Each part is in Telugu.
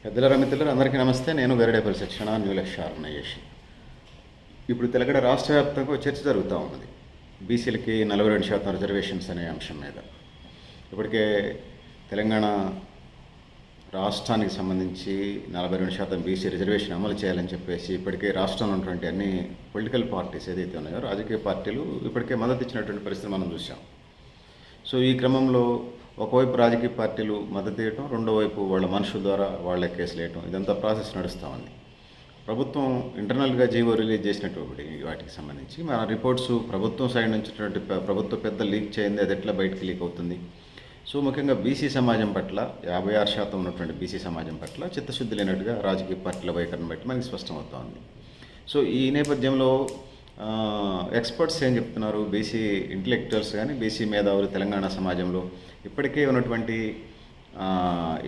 పెద్దల మిత్రులు అందరికీ నమస్తే. నేను గరిడేపల్లి శిక్షణ న్యూ లక్ష్య ఆర్గనైజేషన్. ఇప్పుడు తెలంగాణ రాష్ట్ర వ్యాప్తంగా చర్చ జరుగుతూ ఉన్నది బీసీలకి 42% రిజర్వేషన్స్ అనే అంశం మీద. ఇప్పటికే తెలంగాణ రాష్ట్రానికి సంబంధించి 42% బీసీ రిజర్వేషన్ అమలు చేయాలని చెప్పేసి ఇప్పటికే రాష్ట్రంలో ఉన్నటువంటి అన్ని పొలిటికల్ పార్టీస్ ఏదైతే ఉన్నాయో రాజకీయ పార్టీలు ఇప్పటికే మద్దతు ఇచ్చినటువంటి పరిస్థితి మనం చూసాం. సో ఈ క్రమంలో ఒకవైపు రాజకీయ పార్టీలు మద్దతు ఇవ్వటం, రెండో వైపు వాళ్ళ మనుషుల ద్వారా వాళ్ళ కేసులు వేయటం, ఇదంతా ప్రాసెస్ నడుస్తూ ఉంది. ప్రభుత్వం ఇంటర్నల్గా జీవో రిలీజ్ చేసినటువంటి వాటికి సంబంధించి మన రిపోర్ట్స్ ప్రభుత్వం సైడ్ నుంచి ప్రభుత్వ పెద్ద లీక్ చేయండి, అది ఎట్లా బయటకు లీక్ అవుతుంది. సో ముఖ్యంగా బీసీ సమాజం పట్ల 56% ఉన్నటువంటి బీసీ సమాజం పట్ల చిత్తశుద్ధి లేనట్టుగా రాజకీయ పార్టీల వైఖరిని బట్టి మనకి స్పష్టమవుతోంది. సో ఈ నేపథ్యంలో ఎక్స్పర్ట్స్ ఏం చెప్తున్నారు, బీసీ ఇంటలెక్చువల్స్ కానీ బీసీ మేధావులు తెలంగాణ సమాజంలో ఇప్పటికే ఉన్నటువంటి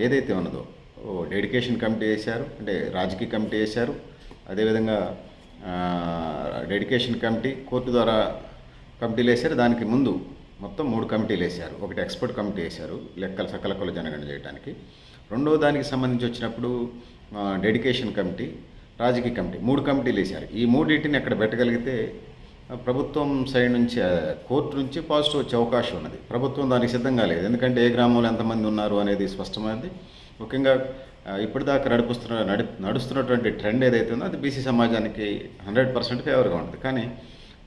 ఏదైతే ఉన్నదో డెడికేషన్ కమిటీ వేశారు, అంటే రాజకీయ కమిటీ వేశారు. అదేవిధంగా డెడికేషన్ కమిటీ కోర్టు ద్వారా కమిటీలు వేశారు. దానికి ముందు మొత్తం 3 కమిటీలు వేశారు. ఒకటి ఎక్స్పర్ట్ కమిటీ వేశారు లెక్కలు సకల కుల జనగణన చేయడానికి. రెండో దానికి సంబంధించి వచ్చినప్పుడు డెడికేషన్ కమిటీ, రాజకీయ కమిటీ, 3 కమిటీలు వేశారు. ఈ మూడింటిని అక్కడ పెట్టగలిగితే ప్రభుత్వం సైడ్ నుంచి కోర్టు నుంచి పాజిటివ్ వచ్చే అవకాశం ఉన్నది. ప్రభుత్వం దానికి సిద్ధంగా లేదు, ఎందుకంటే ఏ గ్రామంలో ఎంతమంది ఉన్నారు అనేది స్పష్టమైంది. ముఖ్యంగా ఇప్పటిదాకా నడుస్తున్నటువంటి ట్రెండ్ ఏదైతే ఉందో అది బీసీ సమాజానికి 100% ఫేవర్గా ఉంటుంది. కానీ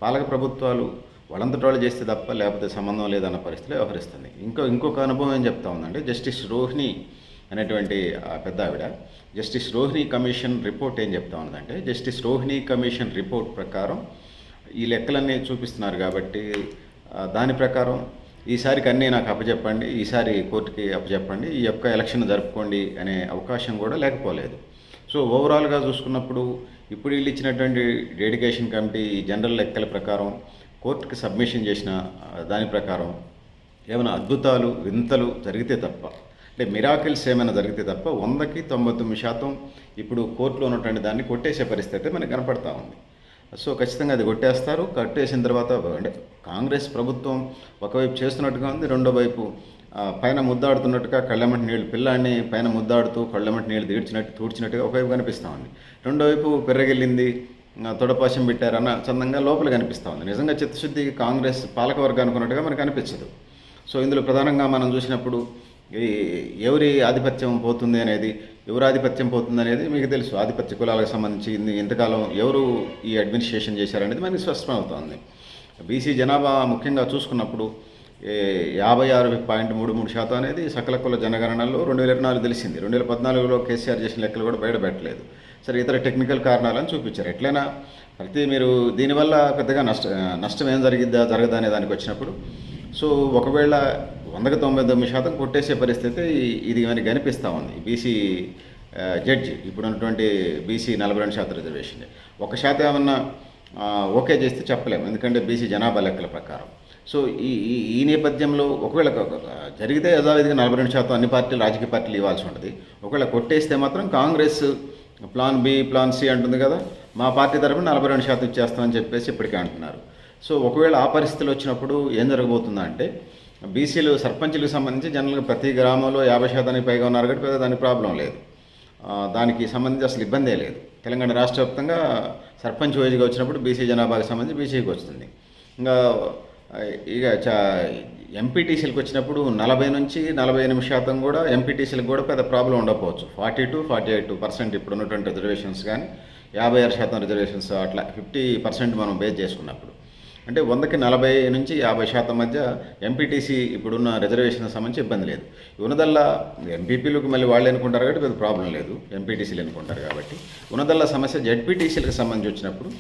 పాలక ప్రభుత్వాలు వాళ్ళంతటి వాళ్ళు చేస్తే తప్ప లేకపోతే సంబంధం లేదన్న పరిస్థితిలో వ్యవహరిస్తుంది. ఇంకొక అనుభవం ఏం చెప్తా ఉందంటే, జస్టిస్ రోహిణి అనేటువంటి పెద్ద ఆవిడ జస్టిస్ రోహిణి కమిషన్ రిపోర్ట్ ఏం చెప్తా ఉన్నదంటే, జస్టిస్ రోహిణి కమిషన్ రిపోర్ట్ ప్రకారం ఈ లెక్కలన్నీ చూపిస్తున్నారు కాబట్టి దాని ప్రకారం ఈసారికి అన్నీ నాకు అప్పచెప్పండి, ఈసారి కోర్టుకి అప్పచెప్పండి, ఈ యొక్క ఎలక్షన్ జరుపుకోండి అనే అవకాశం కూడా లేకపోలేదు. సో ఓవరాల్గా చూసుకున్నప్పుడు ఇప్పుడు వీళ్ళు ఇచ్చినటువంటి డెడికేషన్ కమిటీ జనరల్ లెక్కల ప్రకారం కోర్టుకి సబ్మిషన్ చేసిన దాని ప్రకారం ఏమైనా అద్భుతాలు వింతలు జరిగితే తప్ప, అంటే మిరాకిల్స్ ఏమైనా జరిగితే తప్ప 100కి 99% ఇప్పుడు కోర్టులో ఉన్నటువంటి దాన్ని కొట్టేసే పరిస్థితి మనకు కనపడతా ఉంది. సో ఖచ్చితంగా అది కొట్టేసిన తర్వాత అంటే కాంగ్రెస్ ప్రభుత్వం ఒకవైపు చేస్తున్నట్టుగా ఉంది, రెండో వైపు పైన ముద్దాడుతున్నట్టుగా కళ్ళెమ్మటి నీళ్ళు పిల్లాన్ని పైన ముద్దాడుతూ కళ్ళెమ్మటి నీళ్ళు తూడ్చినట్టుగా ఒకవైపు కనిపిస్తూ ఉంది. రెండో వైపు పెర్రగిల్లింది, తొడపాశం పెట్టారన్న చందంగా లోపల కనిపిస్తూ ఉంది. నిజంగా చిత్తశుద్ధి కాంగ్రెస్ పాలకవర్గానికి ఉన్నట్టుగా మనకు అనిపించదు. సో ఇందులో ప్రధానంగా మనం చూసినప్పుడు ఎవరి ఆధిపత్యం పోతుంది అనేది, ఎవరు ఆధిపత్యం పోతుంది అనేది మీకు తెలుసు. ఆధిపత్య కులాలకు సంబంధించి ఇంతకాలం ఎవరు ఈ అడ్మినిస్ట్రేషన్ చేశారనేది మనకి స్పష్టమవుతోంది. బీసీ జనాభా ముఖ్యంగా చూసుకున్నప్పుడు 56.33% అనేది సకల కుల జనగణనలో 2024 తెలిసింది. 2014లో కేసీఆర్ చేసిన లెక్కలు కూడా బయటపెట్టలేదు. సరే, ఇతర టెక్నికల్ కారణాలను చూపించారు. ఎట్లయినా మీరు దీనివల్ల పెద్దగా నష్టం ఏం జరగదా అనే దానికి వచ్చినప్పుడు, సో ఒకవేళ 100కి 99% కొట్టేసే పరిస్థితి ఇది మనకి కనిపిస్తూ ఉంది. బీసీ జడ్జి ఇప్పుడున్నటువంటి బీసీ 42% రిజర్వేషన్ 1% ఏమన్నా ఓకే చేస్తే చెప్పలేము, ఎందుకంటే బీసీ జనాభా లెక్కల ప్రకారం. సో ఈ నేపథ్యంలో ఒకవేళ జరిగితే యథావిధిగా 42% అన్ని పార్టీలు రాజకీయ పార్టీలు ఇవ్వాల్సి ఉంటుంది. ఒకవేళ కొట్టేస్తే మాత్రం Congress plan B plan C అంటుంది కదా, మా పార్టీ తరఫున 42% ఇచ్చేస్తామని చెప్పేసి ఇప్పటికే అంటున్నారు. సో ఒకవేళ ఆ పరిస్థితులు వచ్చినప్పుడు ఏం జరగబోతుందంటే, బీసీలు సర్పంచులకు సంబంధించి జనరల్గా ప్రతి గ్రామంలో 50% పైగా ఉన్నారు కాబట్టి పెద్ద దానికి ప్రాబ్లం లేదు, దానికి సంబంధించి అసలు ఇబ్బందే లేదు. తెలంగాణ రాష్ట్ర వ్యాప్తంగా సర్పంచ్ వైజ్గా వచ్చినప్పుడు బీసీ జనాభాకి సంబంధించి బీసీకి వస్తుంది. ఇంకా ఎంపీటీసీలకు వచ్చినప్పుడు 40 నుంచి 48% కూడా ఎంపీటీసీలకు కూడా పెద్ద ప్రాబ్లం ఉండకపోవచ్చు. 42-48% ఇప్పుడు ఉన్నటువంటి రిజర్వేషన్స్ కానీ 56% రిజర్వేషన్స్ అట్లా 50% మనం బేస్ చేసుకున్నప్పుడు, అంటే 100కి 40 నుంచి 50% మధ్య ఎంపీటీసీ ఇప్పుడున్న రిజర్వేషన్ సంబంధించి ఇబ్బంది లేదు. ఉన్నదల్లా ఎంపీపీలకు మళ్ళీ వాళ్ళు ఎన్నుకుంటారు కాబట్టి పెద్ద ప్రాబ్లం లేదు, ఎంపీటీసీలు ఎన్నుకుంటారు కాబట్టి. ఉన్నదల్లా సమస్య జెడ్పీటీసీలకు సంబంధించి వచ్చినప్పుడు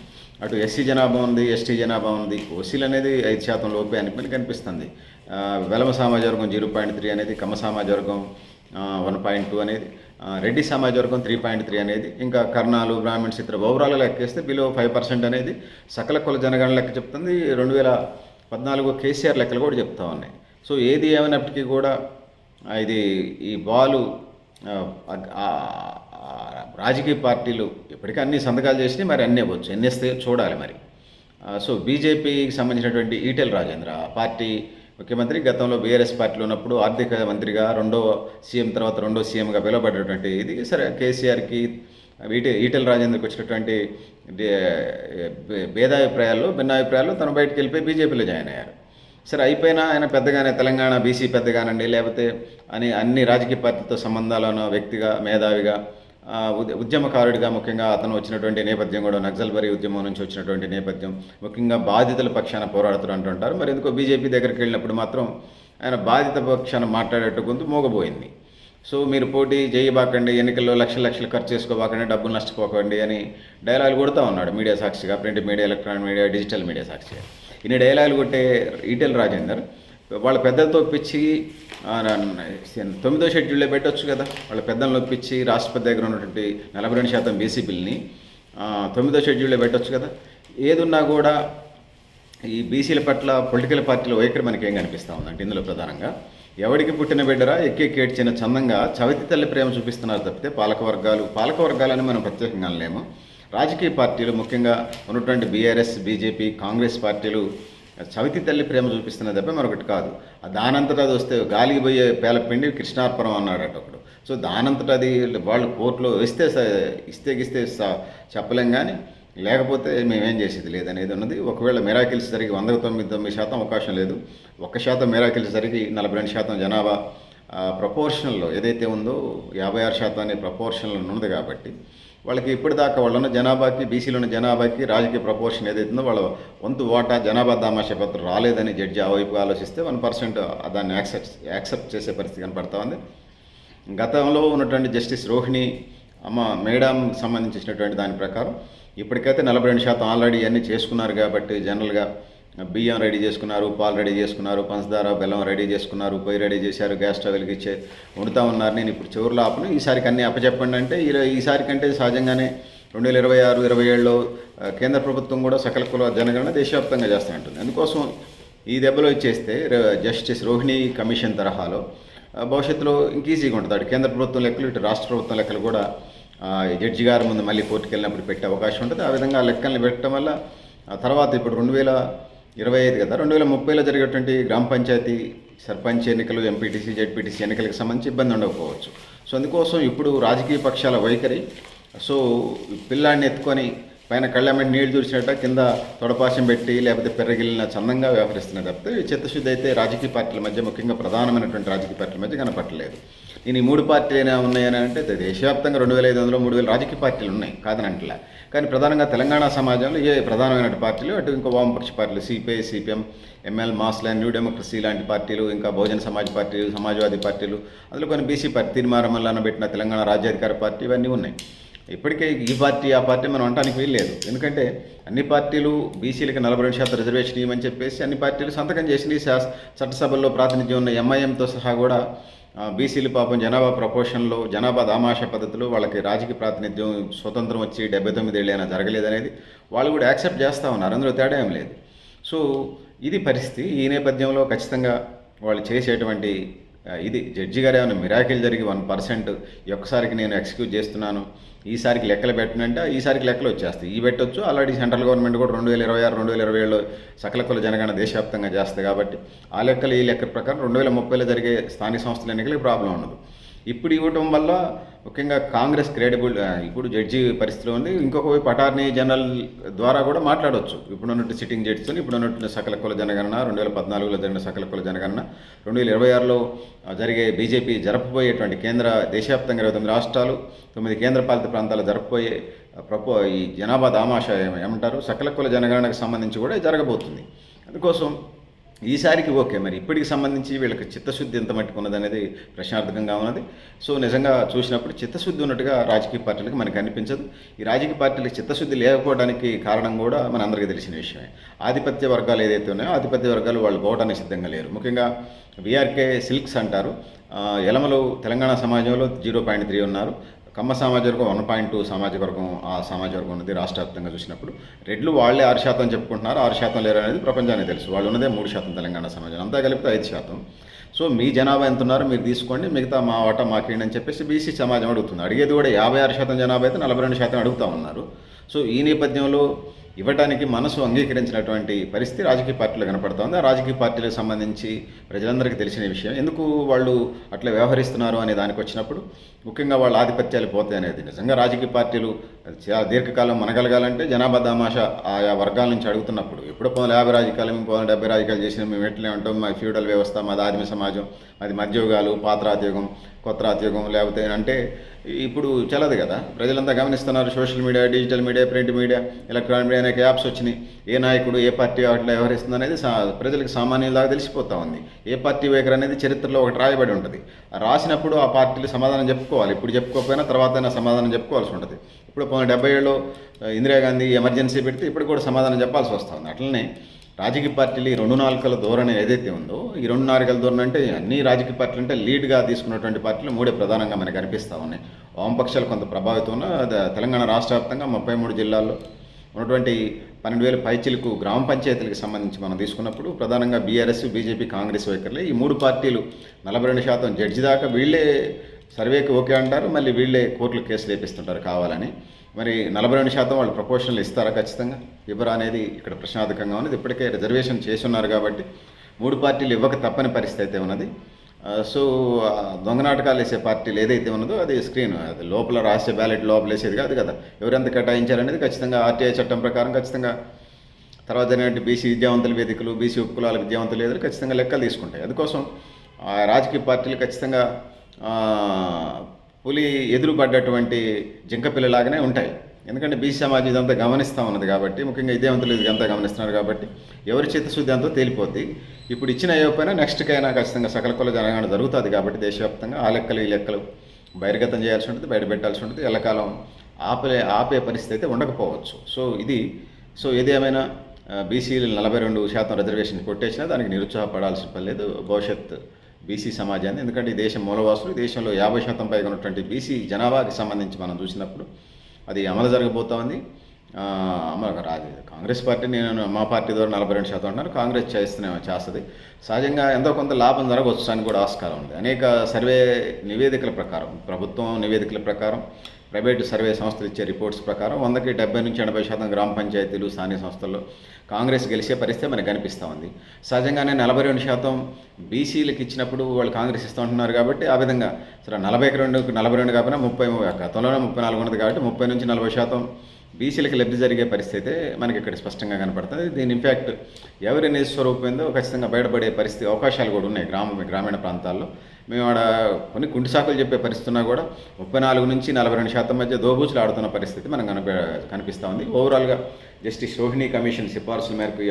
అటు ఎస్సీ జనాభా ఉంది, ఎస్టీ జనాభా ఉంది, ఓసీలు అనేది 5% లోపే అని మనకి కనిపిస్తుంది. వెలమ సామాజికవర్గం 0.3 అనేది, కమ్మ సామాజికవర్గం 1.2 అనేది, రెడ్డి సామాజికవర్గం 3.3 అనేది, ఇంకా కర్ణాలు బ్రాహ్మిన్స్ ఇతర ఓవరాల్ లెక్కేస్తే బిలో 5% అనేది సకల కుల జనగణన లెక్క చెప్తుంది. 2014 కేసీఆర్ లెక్కలు కూడా చెప్తా ఉన్నాయి. సో ఏది ఏమైనప్పటికీ కూడా ఇది ఈ బాలు రాజకీయ పార్టీలు ఇప్పటికీ అన్ని సంతకాలు చేసినాయి, మరి అన్నీ ఇవ్వచ్చు, ఎన్ని ఇస్తే చూడాలి మరి. సో బీజేపీకి సంబంధించినటువంటి ఈటెల రాజేంద్ర పార్టీ ముఖ్యమంత్రి గతంలో బీఆర్ఎస్ పార్టీలో ఉన్నప్పుడు ఆర్థిక మంత్రిగా రెండో సీఎం తర్వాత రెండో సీఎంగా పిలువబడేటువంటి ఇది సరే కేసీఆర్కి ఈటెల రాజేందర్కి వచ్చినటువంటి భిన్నాభిప్రాయాలు తను బయటకు వెళ్ళిపోయి బీజేపీలో జాయిన్ అయ్యారు. సరే అయిపోయినా ఆయన పెద్దగానే తెలంగాణ బీసీ పెద్దగానండి, లేకపోతే అన్ని రాజకీయ పార్టీలతో సంబంధాలు ఉన్న వ్యక్తిగా, మేధావిగా, ఉద్యమకారుడిగా, ముఖ్యంగా అతను వచ్చినటువంటి నేపథ్యం కూడా నక్సల్బరీ ఉద్యమం నుంచి వచ్చినటువంటి నేపథ్యం, ముఖ్యంగా బాధితుల పక్షాన పోరాడుతూ అంటుంటారు. మరి ఎందుకో బీజేపీ దగ్గరికి వెళ్ళినప్పుడు మాత్రం ఆయన బాధిత పక్షాన మాట్లాడేట్టు గొంతు మోగబోయింది. సో మీరు పోటీ చేయబాకండి, ఎన్నికల్లో లక్షలు ఖర్చు చేసుకోబాకండి, డబ్బులు నష్టపోకండి అని డైలాగులు కొడుతూ ఉన్నాడు మీడియా సాక్షిగా, print media, electronic media, digital media సాక్షిగా. ఇన్ని డైలాగులు కొట్టే ఈటెల రాజేందర్ వాళ్ళ పెద్దలతో ఒప్పించి 9వ షెడ్యూల్లో పెట్టవచ్చు కదా. వాళ్ళ పెద్దలను ఒప్పించి రాష్ట్రపతి దగ్గర ఉన్నటువంటి 42% బీసీ బిల్ని 9వ షెడ్యూల్లో పెట్టవచ్చు కదా. ఏదున్నా కూడా ఈ బీసీల పట్ల పొలిటికల్ పార్టీల వైఖరి మనకి ఏం కనిపిస్తూ ఉందంటే ఇందులో ప్రధానంగా ఎవడికి పుట్టిన బిడ్డరా ఎక్కి ఏడ్చిన చందంగా చవితి తల్లి ప్రేమ చూపిస్తున్నారు తప్పితే పాలకవర్గాలని మనం ప్రత్యేకంగా అనలేము. రాజకీయ పార్టీలు ముఖ్యంగా ఉన్నటువంటి బీఆర్ఎస్, బీజేపీ, కాంగ్రెస్ పార్టీలు చవితి తల్లి ప్రేమ చూపిస్తున్న తప్ప మరొకటి కాదు. దానంతటా అది వస్తే గాలికి పోయే పేలపిండి కృష్ణార్పణం అన్నాడట ఒకడు. సో దానంతటా అది వాళ్ళు కోర్టులో ఇస్తే చెప్పలేం, కానీ లేకపోతే మేమేం చేసేది లేదనేది ఉన్నది. ఒకవేళ మిరాకిల్స్ జరిగి 199% అవకాశం లేదు, 1% మిరాకిల్స్ జరిగి 42% జనాభా ప్రపోర్షనల్లో ఏదైతే ఉందో 56% అనే ప్రపోర్షన్లో ఉన్నది కాబట్టి వాళ్ళకి ఇప్పటిదాకా వాళ్ళున్న జనాభాకి, బీసీలో ఉన్న జనాభాకి రాజకీయ ప్రపోర్షన్ ఏదైతే ఉందో వాళ్ళ వంతు ఓటా జనాభా దామాషా పత్రం రాలేదని జడ్జి ఆ వైపు ఆలోచిస్తే 1% దాన్ని యాక్సెప్ట్ చేసే పరిస్థితి కనపడతా ఉంది. గతంలో ఉన్నటువంటి జస్టిస్ రోహిణి మేడం సంబంధించినటువంటి దాని ప్రకారం ఇప్పటికైతే 42% ఆల్రెడీ అన్నీ చేసుకున్నారు కాబట్టి జనరల్గా బియ్యం రెడీ చేసుకున్నారు, పాలు రెడీ చేసుకున్నారు, పంచదార బెల్లం రెడీ చేసుకున్నారు, పొయ్యి రెడీ చేశారు, గ్యాస్ స్టవ్ వెలిగించే వండుతూ ఉన్నారు. నేను ఇప్పుడు చివరిలో ఆపను, ఈసారికి అన్నీ అప్పచెప్పండి అంటే ఈసారి కంటే సహజంగానే 2026-27లో కేంద్ర ప్రభుత్వం కూడా సకల కుల జనగణన దేశవ్యాప్తంగా చేస్తానంటుంది. అందుకోసం ఈ దెబ్బలో ఇచ్చేస్తే జస్టిస్ రోహిణి కమిషన్ తరహాలో భవిష్యత్తులో ఇంక ఈజీగా ఉంటుంది. కేంద్ర ప్రభుత్వం లెక్కలు, ఇటు రాష్ట్ర ప్రభుత్వం లెక్కలు కూడా జడ్జి గారి ముందు మళ్ళీ కోర్టుకు వెళ్ళినప్పుడు పెట్టే అవకాశం ఉంటుంది. ఆ విధంగా ఆ లెక్కల్ని పెట్టడం వల్ల తర్వాత ఇప్పుడు 2025 కదా, 2030లో జరిగేటువంటి గ్రామ పంచాయతీ సర్పంచ్ ఎన్నికలు, ఎంపీటీసీ, జెడ్పీటీసీ ఎన్నికలకు సంబంధించి ఇబ్బంది ఉండకపోవచ్చు. సో అందుకోసం ఇప్పుడు రాజకీయ పక్షాల వైఖరి పిల్లాడిని ఎత్తుకొని పైన కళ్ళెమ్మటి నీళ్లు చూసినట్ట కింద తొడపాశం పెట్టి లేకపోతే పెరగిలిన చందంగా వ్యవహరిస్తున్నది తప్పితే చిత్తశుద్ధి అయితే రాజకీయ పార్టీల మధ్య, ముఖ్యంగా ప్రధానమైనటువంటి రాజకీయ పార్టీల మధ్య కనపట్టలేదు. నేను ఈ 3 పార్టీలు అయినా ఉన్నాయని అంటే దేశవ్యాప్తంగా 2500 3000 రాజకీయ పార్టీలు ఉన్నాయి, కాదని అంటలే. కానీ ప్రధానంగా తెలంగాణ సమాజంలో ఏ ప్రధానమైన పార్టీలు, అటు ఇంకో వామపక్ష పార్టీలు CPI, CPM, ML, Mass Line, new democracy లాంటి పార్టీలు, ఇంకా బహుజన సమాజ్ పార్టీలు, సమాజ్వాదీ పార్టీలు, అందులో కొన్ని బీసీ పార్టీ తీర్మారమల్లాన పెట్టిన తెలంగాణ రాజ్యాధికార పార్టీ, ఇవన్నీ ఉన్నాయి. ఇప్పటికే ఈ పార్టీ ఆ పార్టీ మనం అనడానికి వీల్లేదు. ఎందుకంటే అన్ని పార్టీలు బీసీలకి 42% రిజర్వేషన్ ఇవ్వమని చెప్పేసి అన్ని పార్టీలు సంతకం చేసింది. చట్టసభల్లో ప్రాతినిధ్యం ఉన్న ఎంఐఎంతో సహా కూడా బీసీలు పాపం జనాభా ప్రపోర్షన్లో, జనాభా దామాషా పద్ధతిలో వాళ్ళకి రాజకీయ ప్రాతినిధ్యం స్వతంత్రం వచ్చి 79 ఏళ్ళైనా జరగలేదనేది వాళ్ళు కూడా యాక్సెప్ట్ చేస్తూ ఉన్నారు. అందులో తేడా ఏం లేదు. సో ఇది పరిస్థితి. ఈ నేపథ్యంలో ఖచ్చితంగా వాళ్ళు చేసేటువంటి ఇది జడ్జి గారు ఏమైనా మిరాకిల్ జరిగి 1% ఒక్కసారికి నేను ఎక్స్క్యూజ్ చేస్తున్నాను, ఈసారికి లెక్కలు పెట్టనంటే ఈసారికి లెక్కలు వచ్చేస్తాయి. ఈ పెట్టవచ్చు. ఆల్రెడీ సెంట్రల్ గవర్నమెంట్ కూడా 2026-2027లో సకల కుల జనగణన దేశవ్యాప్తంగా చేస్తుంది కాబట్టి ఆ లెక్కలు ఈ లెక్క ప్రకారం 2030లో జరిగే స్థానిక సంస్థల ఎన్నికలకు ప్రాబ్లం ఉండదు. ఇప్పుడు ఇవ్వటం వల్ల ముఖ్యంగా కాంగ్రెస్ క్రెడిబుల్ ఇప్పుడు జడ్జి పరిస్థితిలో ఉంది. ఇంకొక వైపు అటార్నీ జనరల్ ద్వారా కూడా మాట్లాడవచ్చు. ఇప్పుడు ఉన్నట్టు సిట్టింగ్ జడ్జితో ఇప్పుడు ఉన్నట్టు సకల కుల జనగణన, 2014లో జరిగిన సకల కుల జనగణన, 2026లో జరిగే బీజేపీ జరపబోయేటువంటి దేశవ్యాప్తంగా 29 రాష్ట్రాలు 9 కేంద్రపాలిత ప్రాంతాలు జరపబోయే ఈ జనాభా దామాషా ఏమంటారు సకల కుల జనగణనకు సంబంధించి కూడా జరగబోతుంది. అందుకోసం ఈసారికి ఓకే, మరి ఇప్పటికి సంబంధించి వీళ్ళకి చిత్తశుద్ధి ఎంత మట్టుకు ఉన్నదనేది ప్రశ్నార్థకంగా ఉన్నది. సో నిజంగా చూసినప్పుడు చిత్తశుద్ధి ఉన్నట్టుగా రాజకీయ పార్టీలకు మనకు అనిపించదు. ఈ రాజకీయ పార్టీలకు చిత్తశుద్ధి లేకపోవడానికి కారణం కూడా మన అందరికీ తెలిసిన విషయమే. ఆధిపత్య వర్గాలు ఏదైతే ఉన్నాయో ఆధిపత్య వర్గాలు వాళ్ళు పోవడానికి సిద్ధంగా లేరు. ముఖ్యంగా బీఆర్కే సిల్క్స్ అంటారు. ఎలమలు తెలంగాణ సమాజంలో 0.3 ఉన్నారు. కమ్మ సామాజిక వర్గం 1.2 సామాజిక వర్గం సామాజిక వర్గం ఉన్నది రాష్ట్ర వ్యాప్తంగా చూసినప్పుడు. రెడ్లు వాళ్ళే 6% చెప్పుకుంటున్నారు, 6% లేరు అనేది ప్రపంచానికి తెలుసు. వాళ్ళు ఉన్నదే 3% తెలంగాణ సమాజం, అంతా కలిపితే 5%. సో మీ జనాభా ఎంత ఉన్నారో మీరు తీసుకోండి, మిగతా మా వాటా మాకేండి అని చెప్పేసి బీసీ సమాజం అడుగుతుంది. అడిగేది కూడా 56% జనాభా అయితే 42% అడుగుతూ ఉన్నారు. సో ఈ నేపథ్యంలో ఇవ్వడానికి మనసు అంగీకరించినటువంటి పరిస్థితి రాజకీయ పార్టీలో కనపడుతోంది. ఆ రాజకీయ పార్టీలకు సంబంధించి ప్రజలందరికీ తెలిసిన విషయం. ఎందుకు వాళ్ళు అట్లా వ్యవహరిస్తున్నారు అనే దానికి వచ్చినప్పుడు ముఖ్యంగా వాళ్ళ ఆధిపత్యాలు పోతాయి అనేది. నిజంగా రాజకీయ పార్టీలు చాలా దీర్ఘకాలం మనగలగాలంటే జనాభా దామాషా ఆయా వర్గాల నుంచి అడుగుతున్నప్పుడు ఎప్పుడో 50 రాజకీయాలు 70 రాజకీయాలు చేసిన మేము ఎట్లే ఉంటాం, మా ఫ్యూడల్ వ్యవస్థ, మాది ఆదిమ సమాజం, మాది మధ్యయుగాలు, పాత్రాత్యుగం, కొత్త లేకపోతే అంటే ఇప్పుడు చల్లదు కదా. ప్రజలంతా గమనిస్తున్నారు. Social media, digital media, print media, electronic media అనేక యాప్స్ వచ్చినాయి. ఏ నాయకుడు ఏ పార్టీ అట్లా వ్యవహరిస్తుంది అనేది ప్రజలకు సామాన్యులాగా తెలిసిపోతూ ఉంది. ఏ పార్టీ వైఖరి అనేది చరిత్రలో ఒకటి రాయబడి ఉంటుంది. రాసినప్పుడు ఆ పార్టీలు సమాధానం చెప్పుకోవాలి. ఇప్పుడు చెప్పుకోకపోయినా తర్వాత సమాధానం చెప్పుకోవాల్సి ఉంటుంది. ఇప్పుడు 1970లో ఇందిరాగాంధీ ఎమర్జెన్సీ పెడితే ఇప్పుడు కూడా సమాధానం చెప్పాల్సి వస్తుంది. అట్లనే రాజకీయ పార్టీలు ఈ 2 నాలుకల ధోరణి ఏదైతే ఉందో, ఈ 2 నాలుకల ధోరణి అంటే అన్ని రాజకీయ పార్టీలు అంటే లీడ్గా తీసుకున్నటువంటి పార్టీలు 3 ప్రధానంగా మనకు కనిపిస్తూ ఉన్నాయి. వామపక్షాలు కొంత ప్రభావితం ఉన్న తెలంగాణ రాష్ట్ర వ్యాప్తంగా 33 జిల్లాల్లో ఉన్నటువంటి 12,000 పైచిలకు గ్రామ పంచాయతీలకు సంబంధించి మనం తీసుకున్నప్పుడు ప్రధానంగా బీఆర్ఎస్, బీజేపీ, కాంగ్రెస్ వైఖరులే. ఈ 3 పార్టీలు 42% జడ్జి దాకా వీళ్ళే సర్వేకి ఓకే అంటారు, మళ్ళీ వీళ్ళే కోర్టులు కేసులు వేపిస్తుంటారు కావాలని. మరి 42% వాళ్ళు ప్రపోర్షన్లు ఇస్తారా? ఖచ్చితంగా ఇవ్వరా అనేది ఇక్కడ ప్రశ్నార్థకంగా ఉన్నది. ఇప్పటికే రిజర్వేషన్ చేసి ఉన్నారు కాబట్టి 3 పార్టీలు ఇవ్వక తప్పని పరిస్థితి అయితే ఉన్నది. సో దొంగ నాటకాలు వేసే పార్టీలు ఏదైతే ఉన్నదో అది స్క్రీన్, అది లోపల రహస్య బ్యాలెట్ లోపల వేసేది కాదు కదా. ఎవరెంత కేటాయించారనేది ఖచ్చితంగా ఆర్టీఐ చట్టం ప్రకారం ఖచ్చితంగా తర్వాత జరిగినట్టు బీసీ విద్యావంతుల వేదికలు, బీసీ ఉపకులాల విద్యావంతుల వేదికలు ఖచ్చితంగా లెక్కలు తీసుకుంటాయి. అందుకోసం రాజకీయ పార్టీలు ఖచ్చితంగా పులి ఎదురుపడ్డటువంటి జింక పిల్లలాగానే ఉంటాయి. ఎందుకంటే బీసీ సమాజం ఇదంతా గమనిస్తూ ఉన్నది కాబట్టి, ముఖ్యంగా విద్యావంతులు ఇదంతా గమనిస్తున్నారు కాబట్టి ఎవరి చిత్తశుద్ధి అంతా తేలిపోద్ది. ఇప్పుడు ఇచ్చిన అయ్యకపోయినా నెక్స్ట్కైనా ఖచ్చితంగా సకల కుల జనగణన జరుగుతుంది కాబట్టి దేశవ్యాప్తంగా ఆ లెక్కలు ఈ లెక్కలు బహిర్గతం చేయాల్సి ఉంటుంది, బయట పెట్టాల్సి ఉంటుంది. ఎల్లకాలం ఆపే పరిస్థితి అయితే ఉండకపోవచ్చు. సో ఏది ఏమైనా బీసీలు 42% రిజర్వేషన్ కొట్టేసినా దానికి నిరుత్సాహపడాల్సిన పని లేదు భవిష్యత్ బీసీ సమాజాన్ని. ఎందుకంటే ఈ దేశం మూలవాసులు, దేశంలో 50% పైగా ఉన్నటువంటి బీసీ జనాభాకి సంబంధించి మనం చూసినప్పుడు అది అమలు జరగబోతా ఉంది. అమలు రాదు. కాంగ్రెస్ పార్టీ, నేను మా పార్టీ ద్వారా 42% అంటున్నారు, కాంగ్రెస్ చేస్తుంది. సహజంగా ఎంతో కొంత లాభం జరగవచ్చు అని కూడా ఆస్కారం ఉంది. అనేక సర్వే నివేదికల ప్రకారం, ప్రభుత్వం నివేదికల ప్రకారం, ప్రైవేటు సర్వే సంస్థలు ఇచ్చే రిపోర్ట్స్ ప్రకారం 100కి 70 నుంచి 80% గ్రామ పంచాయతీలు, స్థానిక సంస్థల్లో కాంగ్రెస్ గెలిచే పరిస్థితి మనకు కనిపిస్తూ ఉంది. సహజంగానే 42% బీసీలకు ఇచ్చినప్పుడు వాళ్ళు కాంగ్రెస్ ఇస్తూ ఉంటున్నారు కాబట్టి ఆ విధంగా సరే 42 కాకపోయినా 30, గతంలోనే 34 ఉన్నది కాబట్టి 30 నుంచి 40% బీసీలకు లబ్ధి జరిగే పరిస్థితి మనకి ఇక్కడ స్పష్టంగా కనపడుతుంది. దీని ఇంపాక్ట్ ఎవరి నిజస్వరూపందో ఖచ్చితంగా బయటపడే పరిస్థితి అవకాశాలు కూడా ఉన్నాయి గ్రామీణ ప్రాంతాల్లో. మేము ఆడ కొన్ని కుంటి సాకులు చెప్పే పరిస్థితి ఉన్నా కూడా 34 నుంచి 42% మధ్య దోబూచులు ఆడుతున్న పరిస్థితి మనం కనిపిస్తూ ఉంది. ఓవరాల్గా జస్టిస్ రోహిణి కమిషన్ సిఫార్సుల మేరకు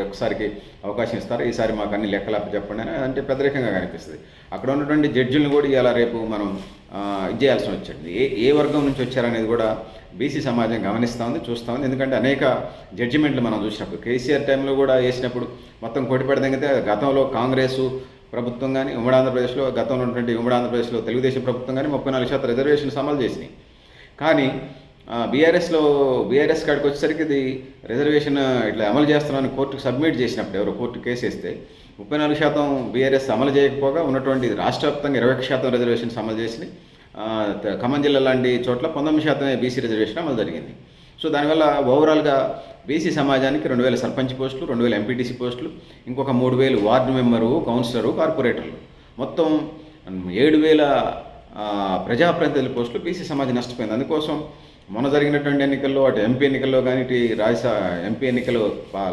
ఒకసారికి అవకాశం ఇస్తారు, ఈసారి మాకు అన్ని లెక్కలు చెప్పండి అని అంటే పెద్దరికంగా కనిపిస్తుంది. అక్కడ ఉన్నటువంటి జడ్జిలను కూడా ఇలా రేపు మనం ఇది చేయాల్సి వచ్చింది. ఏ వర్గం నుంచి వచ్చారనేది కూడా బీసీ సమాజం గమనిస్తూ ఉంది, చూస్తూ ఉంది. ఎందుకంటే అనేక జడ్జిమెంట్లు మనం చూసినప్పుడు కేసీఆర్ టైంలో కూడా వేసినప్పుడు మొత్తం కొట్టిపెడదంగితే గతంలో కాంగ్రెస్ ప్రభుత్వం కానీ ఉమ్మడి ఆంధ్రప్రదేశ్లో తెలుగుదేశం ప్రభుత్వం కానీ 34% రిజర్వేషన్స్ అమలు చేసినాయి. కానీ బీఆర్ఎస్ కాడికి వచ్చేసరికి ఇది రిజర్వేషన్ ఇట్లా అమలు చేస్తున్నామని కోర్టుకు సబ్మిట్ చేసినప్పుడు ఎవరు కోర్టు కేసు వేస్తే 34% బీఆర్ఎస్ అమలు చేయకపోగా ఉన్నటువంటి రాష్ట్ర వ్యాప్తంగా 21% రిజర్వేషన్స్ అమలు చేసి ఖమ్మం జిల్లా లాంటి చోట్ల 19% బీసీ రిజర్వేషన్ అమలు జరిగింది. సో దానివల్ల ఓవరాల్గా బీసీ సమాజానికి 2,000 సర్పంచ్ పోస్టులు, 2,000 ఎంపీటీసీ పోస్టులు, ఇంకొక 3,000 వార్డు మెంబరు, కౌన్సిలరు, కార్పొరేటర్లు, మొత్తం 7,000 ప్రజాప్రతినిధుల పోస్టులు బీసీ సమాజం నష్టపోయింది. అందుకోసం మొన్న జరిగినటువంటి ఎన్నికల్లో అటు ఎంపీ ఎన్నికల్లో కానీ, ఇటు ఎంపీ ఎన్నికలు,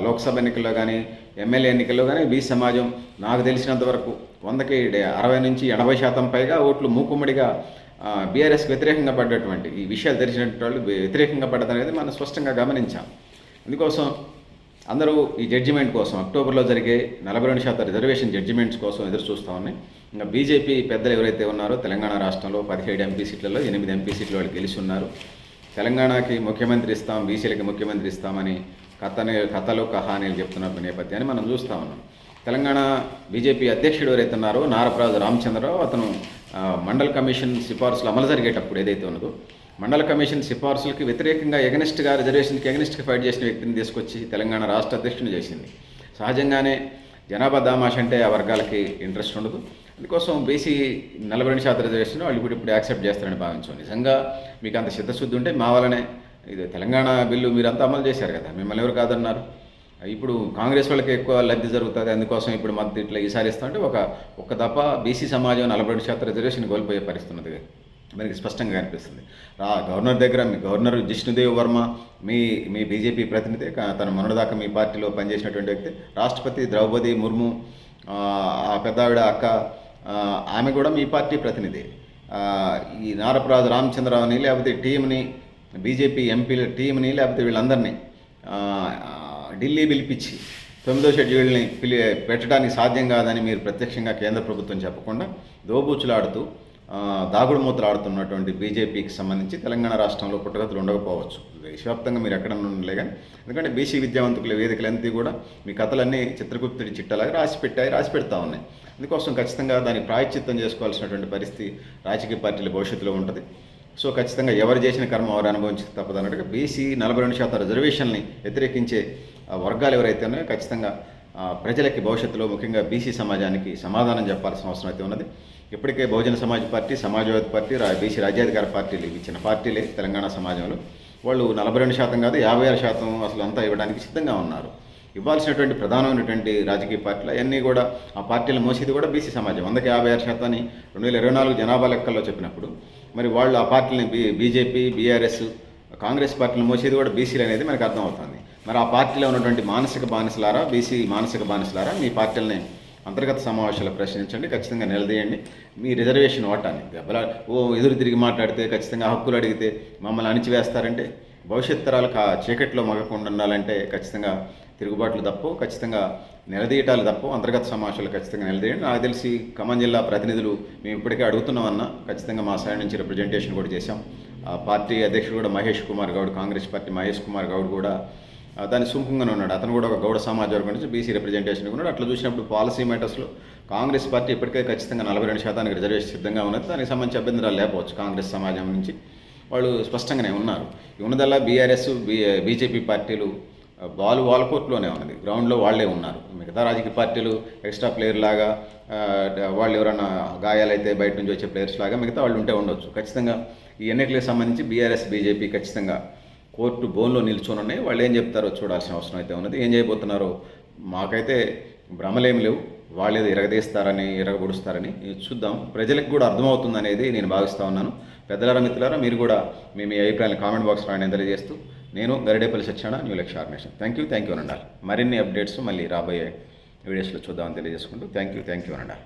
లోక్సభ ఎన్నికల్లో కానీ, ఎమ్మెల్యే ఎన్నికల్లో కానీ బీసీ సమాజం నాకు తెలిసినంత వరకు 100కి 60 నుంచి 80% పైగా ఓట్లు మూకుమ్మడిగా బీఆర్ఎస్కి వ్యతిరేకంగా పడ్డటువంటి ఈ విషయాలు తెలిసినటువంటి వాళ్ళు వ్యతిరేకంగా పడ్డదనేది మనం స్పష్టంగా గమనించాం. అందుకోసం అందరూ ఈ జడ్జిమెంట్ కోసం అక్టోబర్లో జరిగే 42% రిజర్వేషన్ జడ్జిమెంట్స్ కోసం ఎదురు చూస్తూ ఉన్నాయి. ఇంకా బీజేపీ పెద్దలు ఎవరైతే ఉన్నారో తెలంగాణ రాష్ట్రంలో 17 ఎంపీ సీట్లలో 8 ఎంపీ సీట్లు వాళ్ళు గెలిచి ఉన్నారు. తెలంగాణకి ముఖ్యమంత్రి ఇస్తాం, బీసీలకి ముఖ్యమంత్రి ఇస్తామని కథలు కహానీలు చెప్తున్న నేపథ్యాన్ని మనం చూస్తూ ఉన్నాం. తెలంగాణ బీజేపీ అధ్యక్షుడు ఎవరైతే ఉన్నారో నారప్రాజు రామచంద్రరావు, అతను మండల్ కమిషన్ సిఫార్సులు అమలు జరిగేటప్పుడు ఏదైతే ఉన్నదో మండల కమిషన్ సిఫార్సులకి వ్యతిరేకంగా రిజర్వేషన్కి ఎగనెస్ట్గా ఫైట్ చేసిన వ్యక్తిని తీసుకొచ్చి తెలంగాణ రాష్ట్ర అధ్యక్షుని చేసింది. సహజంగానే జనాభా దామాష అంటే ఆ వర్గాలకి ఇంట్రెస్ట్ ఉండదు. అందుకోసం బీసీ 42% రిజర్వేషన్ వాళ్ళు ఇప్పుడు యాక్సెప్ట్ చేస్తారని భావించాం. నిజంగా మీకు అంత చిత్తశుద్ధి ఉంటే మా వల్లనే ఇది తెలంగాణ బిల్లు మీరంతా అమలు చేశారు కదా, మిమ్మల్ని ఎవరు కాదన్నారు. ఇప్పుడు కాంగ్రెస్ వాళ్ళకి ఎక్కువ లబ్ధి జరుగుతుంది, అందుకోసం ఇప్పుడు మద్దతు ఇట్లా ఈసారి ఇస్తామంటే ఒక దఫ బీసీ సమాజం 42% రిజర్వేషన్ కోల్పోయే పరిస్థితి ఉన్నది మనకి స్పష్టంగా కనిపిస్తుంది. గవర్నర్ దగ్గర మీ గవర్నర్ జిష్ణుదేవ్ వర్మ మీ మీ బీజేపీ ప్రతినిధి, తన మొన్నటిదాకా మీ పార్టీలో పనిచేసినటువంటి వ్యక్తి, రాష్ట్రపతి ద్రౌపది ముర్ము ఆ పెద్దావిడ అక్క, ఆమె కూడా మీ పార్టీ ప్రతినిధి. ఈ నారపరాజు రామచంద్రరావుని లేకపోతే టీంని, బీజేపీ ఎంపీల టీంని లేకపోతే వీళ్ళందరినీ ఢిల్లీ పిలిపించి 9వ షెడ్యూల్ని పెట్టడానికి సాధ్యం కాదని మీరు ప్రత్యక్షంగా కేంద్ర ప్రభుత్వం చెప్పకుండా దోబూచులాడుతూ దాగుడు మూతలు ఆడుతున్నటువంటి బీజేపీకి సంబంధించి తెలంగాణ రాష్ట్రంలో పుట్టగతులు ఉండకపోవచ్చు. దేశవ్యాప్తంగా మీరు ఎక్కడ ఉండలే కానీ, ఎందుకంటే బీసీ విద్యావంతుల వేదికలంతా కూడా మీ కథలన్నీ చిత్రగుప్తుడి చిట్టలాగా రాసి పెడతా ఉన్నాయి. అందుకోసం ఖచ్చితంగా దాన్ని ప్రాయశ్చిత్తం చేసుకోవాల్సినటువంటి పరిస్థితి రాజకీయ పార్టీల భవిష్యత్తులో ఉంటుంది. సో ఖచ్చితంగా ఎవరు చేసిన కర్మ ఎవరు అనుభవించి తప్పదన్నట్టుగా బీసీ 42% రిజర్వేషన్ని వ్యతిరేకించే వర్గాలు ఎవరైతే ఉన్నాయో ఖచ్చితంగా ప్రజలకి భవిష్యత్తులో ముఖ్యంగా బీసీ సమాజానికి సమాధానం చెప్పాల్సిన అవసరం అయితే ఉన్నది. ఇప్పటికే Bahujan Samaj party, Samajwadi party, BC రాజ్యాధికార పార్టీలు ఇచ్చిన పార్టీలే తెలంగాణ సమాజంలో వాళ్ళు 42% కాదు 56% అసలు అంతా ఇవ్వడానికి సిద్ధంగా ఉన్నారు. ఇవ్వాల్సినటువంటి ప్రధానమైనటువంటి రాజకీయ పార్టీలు అవన్నీ కూడా ఆ పార్టీల మోసేది కూడా బీసీ సమాజం. 100% 2024 జనాభా లెక్కల్లో చెప్పినప్పుడు మరి వాళ్ళు ఆ పార్టీలని బీజేపీ, బీఆర్ఎస్, కాంగ్రెస్ పార్టీలు మోసేది కూడా బీసీలు అనేది మనకు అర్థమవుతుంది. మరి ఆ పార్టీలో ఉన్నటువంటి మానసిక బానిసలారా, బీసీ మానసిక బానిసలారా, మీ పార్టీలని అంతర్గత సమావేశాలు ప్రశ్నించండి, ఖచ్చితంగా నిలదీయండి. మీ రిజర్వేషన్ ఓటాన్ని ఎదురు తిరిగి మాట్లాడితే, ఖచ్చితంగా హక్కులు అడిగితే మమ్మల్ని అణిచివేస్తారంటే, భవిష్యత్ తరాలకు ఆ చీకట్లో మగకుండా ఉండాలంటే ఖచ్చితంగా తిరుగుబాట్లు తప్పవు, ఖచ్చితంగా నిలదీయటాలు తప్పవు. అంతర్గత సమావేశాలు ఖచ్చితంగా నిలదీయండి. నాకు తెలిసి ఖమ్మం జిల్లా ప్రతినిధులు మేము ఇప్పటికే అడుగుతున్నామన్నా ఖచ్చితంగా మా సైడ్ నుంచి రిప్రజెంటేషన్ కూడా చేశాం. ఆ పార్టీ అధ్యక్షుడు కూడా మహేష్ కుమార్ గౌడ్, కాంగ్రెస్ పార్టీ మహేష్ కుమార్ గౌడ్ కూడా దాని సుముఖంగానే ఉన్నాడు. అతను కూడా ఒక గౌడ సమాజ వర్గం నుంచి బీసీ రిప్రజెంటేషన్ ఉన్నాడు. అట్లా చూసినప్పుడు పాలసీ మ్యాటర్స్లో కాంగ్రెస్ పార్టీ ఇప్పటికే ఖచ్చితంగా 42% రిజర్వేషన్ సిద్ధంగా ఉన్నది. దానికి సంబంధించి అభ్యంతరాలు లేకపోవచ్చు. కాంగ్రెస్ సమాజం నుంచి వాళ్ళు స్పష్టంగానే ఉన్నారు. ఉన్నదల్లా బీఆర్ఎస్, బీజేపీ పార్టీలు వాళ్ళ కోర్టులోనే ఉన్నది, గ్రౌండ్లో వాళ్ళే ఉన్నారు. మిగతా రాజకీయ పార్టీలు ఎక్స్ట్రా ప్లేయర్ లాగా వాళ్ళు ఎవరైనా గాయాలైతే బయట నుంచి వచ్చే ప్లేయర్స్ లాగా మిగతా వాళ్ళు ఉంటే ఉండొచ్చు. ఖచ్చితంగా ఈ ఎన్నికలకు సంబంధించి బీఆర్ఎస్, బీజేపీ ఖచ్చితంగా కోర్టు బోన్లో నిల్చొని ఉన్నాయి. వాళ్ళు ఏం చెప్తారో చూడాల్సిన అవసరం అయితే ఉన్నది. ఏం చేయబోతున్నారో మాకైతే భ్రమలేమి లేవు. వాళ్ళు ఏదో ఎరగబొడుస్తారని చూద్దాం. ప్రజలకు కూడా అర్థమవుతుంది అనేది నేను భావిస్తూ ఉన్నాను. పెద్దలారా, మిత్రులారా, మీరు కూడా మీ అభిప్రాయాన్ని కామెంట్ బాక్స్ రాయని తెలియజేస్తూ, నేను Garidepalli Satyanarayana, new Lakshya organisation. Thank you అనండాలి. మరిన్ని అప్డేట్స్ మళ్ళీ రాబోయే వీడియోస్లో చూద్దామని తెలియజేసుకుంటూ థ్యాంక్ యూ అనండాలి.